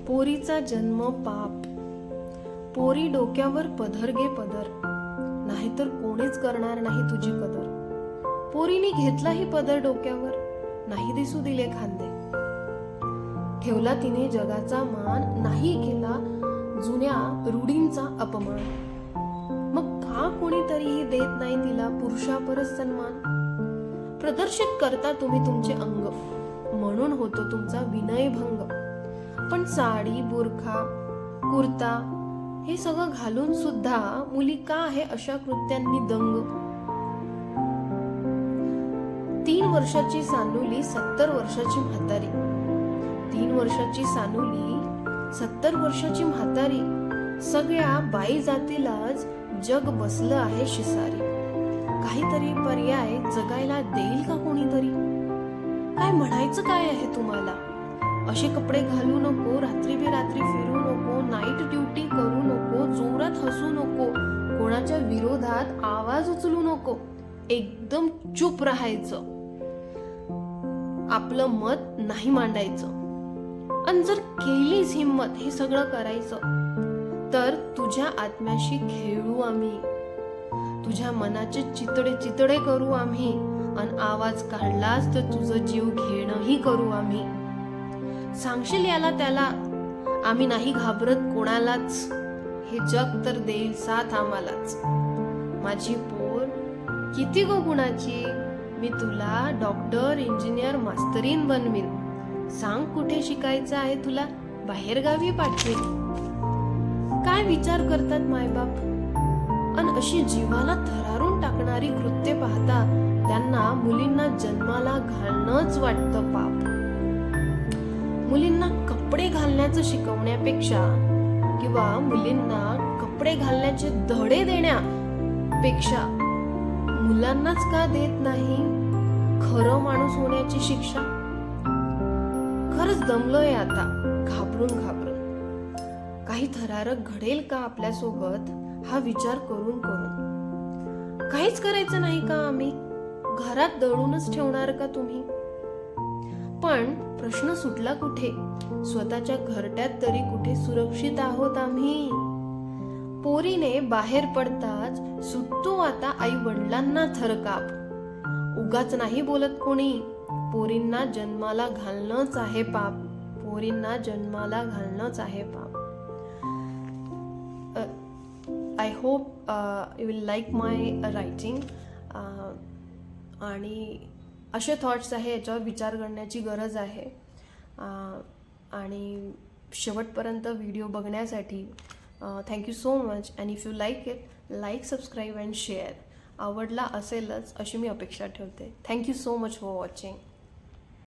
पोरीचा जन्म पाप, पोरी डोक्यावर पदर घे पदर, नाहीतर कोणीच करणार नाही तुझी कदर. पोरीने घेतलाही पदर डोक्यावर, नाही दिसू दिले खांदे. ठेवला तिने जगाचा मान, नाही केला जुन्या रूढींचा अपमान. मग का कोणीतरीही देत नाही तिला पुरुषापरच सन्मान? प्रदर्शित करता तुम्ही तुमचे अंग, म्हणून होतो तुमचा विनयभंग. पण साडी, बुरखा, कुर्ता हे सगळं घालून सुद्धा मुली का आहे अशा कृत्यांनी दंग? 3 वर्षाची सानुली 70 वर्षाची म्हातारी, 3 वर्षाची सानुली 70 वर्षाची म्हातारी. सगळ्या बाई जातीलाच जग बसलं आहे शिसारी. काहीतरी पर्याय जगायला देईल का कोणीतरी? काय म्हणायचं काय आहे तुम्हाला? असे कपडे घालू नको, रात्री बेरात्री फिरू नको, नाईट ड्युटी करू नको, जोरात हसू नको, कोणाच्या विरोधात आवाज उचलू नको, एकदम चुप राहायचं, आपलं मत नाही मांडायचं. आणि जर केलीच हिम्मत हे सगळं करायचं, तर तुझ्या आत्म्याशी खेळू आम्ही, तुझ्या मनाचे चितडे चितडे करू आम्ही, आणि आवाज काढलास तर तुझं जीव घेणंही करू आम्ही. सांगशील याला त्याला, आम्ही नाही घाबरत कोणालाच, हे जग तर देईल साथ आम्हालाच. माझी पोर किती गो गुणाची, मी तुला डॉक्टर, इंजिनियर, मास्तरीन बनवीन. सांग कुठे शिकायचं आहे तुला, बाहेरगावी पाठवेन. काय विचार करतात मायबाप? आणि अशी जीवाला थरारून टाकणारी कृत्ये पाहता त्यांना मुलींना जन्माला घालणंच वाटतं पाप. मुलींना कपडे घालण्याचं शिकवण्यापेक्षा किंवा मुलींना कपडे घालण्याचे धडे देण्यापेक्षा मुलांनाच का देत नाही खरं माणूस होण्याची शिक्षा? खरंच दमलोय आता घाबरून घाबरून. काही थरारक घडेल का आपल्यासोबत हा विचार करून करून? काहीच करायचं नाही का आम्ही? घरात दळूनच ठेवणार का तुम्ही? पण प्रश्न सुटला कुठे? स्वतःच्या घरट्यात तरी कुठे सुरक्षित आहोत आम्ही? पोरीने बाहेर पडताच सुटतो आता आई वडिलांना थरकाप. उगाच नाही बोलत कोणी, पोरींना जन्माला घालणंच आहे पाप, पोरींना जन्माला घालणंच आहे पाप. I hope you will like my writing. आणि असे थॉट्स आहे, याच्यावर विचार करण्याची गरज आहे. आणि शेवटपर्यंत व्हिडिओ बघण्यासाठी thank you so much. And if you like it, like, subscribe and share. आवडला असेलच अशी मी अपेक्षा ठेवते. Thank you so much for watching.